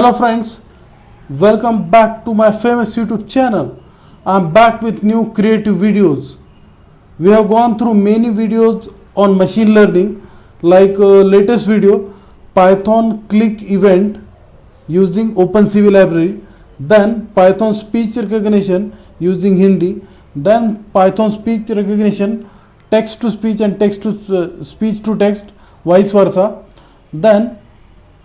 Hello friends, welcome back to my famous YouTube channel. I'm back with new creative videos. We have gone through many videos on machine learning, like latest video Python click event using OpenCV library, then Python speech recognition using Hindi, then Python speech recognition text to speech and text to speech to text, vice versa, then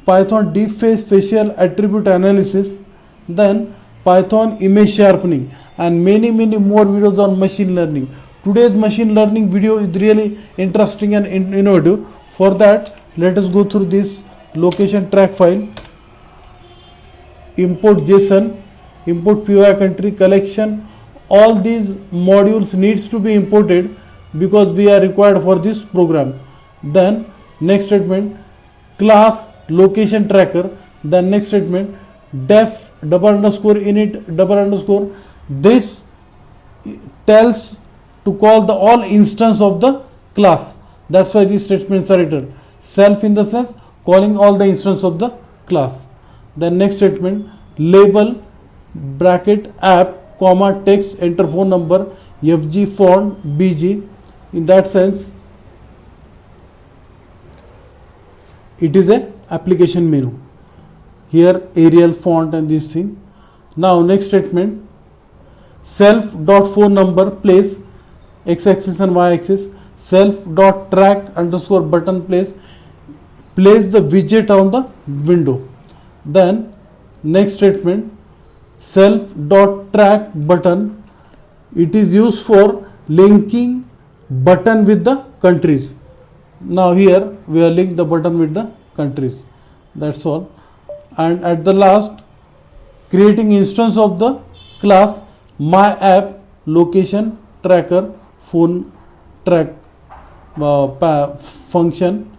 Python deep face facial attribute analysis, then Python image sharpening, and many more videos on machine learning. Today's machine learning video is really interesting and innovative. For that, let us go through this location track file, import JSON, import POI country collection. All these modules needs to be imported because we are required for this program. Then next statement, class location tracker. Then next statement, def double underscore init double underscore. This tells to call the all instance of the class. That's why these statements are written. Self in the sense calling all the instance of the class. Then next statement, label bracket app comma text enter phone number FG font BG. In that sense, it is a application menu. Here Arial font and this thing. Now next statement, self dot phone number place x-axis and y-axis, self dot track underscore button place the widget on the window. Then next statement, self dot track button, it is used for linking button with the countries. Now here we are linked the button with the countries. That's all. And at the last, creating instance of the class my app location tracker phone track function,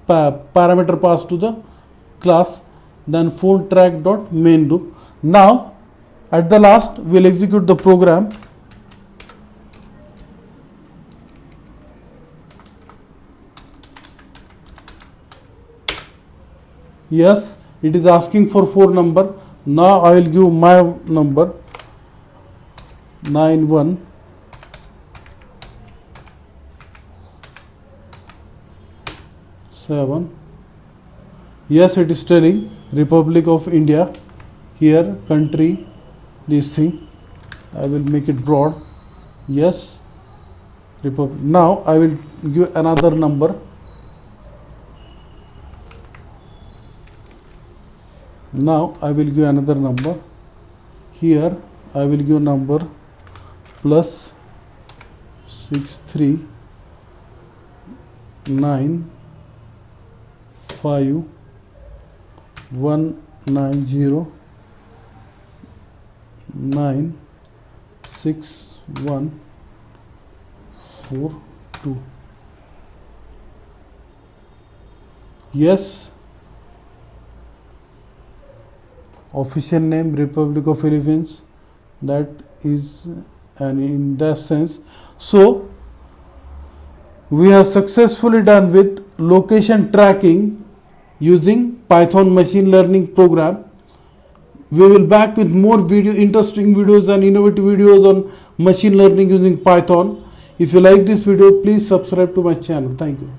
parameter pass to the class, then phone track dot main loop. Now at the last we'll execute the program. Yes, it is asking for 4 number. Now I will give my number 917. Yes, it is telling Republic of India. Here country, this thing I will make it broad. Yes, Republic. Now I will give another number. Now I will give another number. Here I will give number plus 6395190961442. Yes, official name Republic of Philippines, that is, and in that sense, so we have successfully done with location tracking using Python machine learning program. We will back with more interesting videos and innovative videos on machine learning using Python. If you like this video, please subscribe to my channel. Thank you.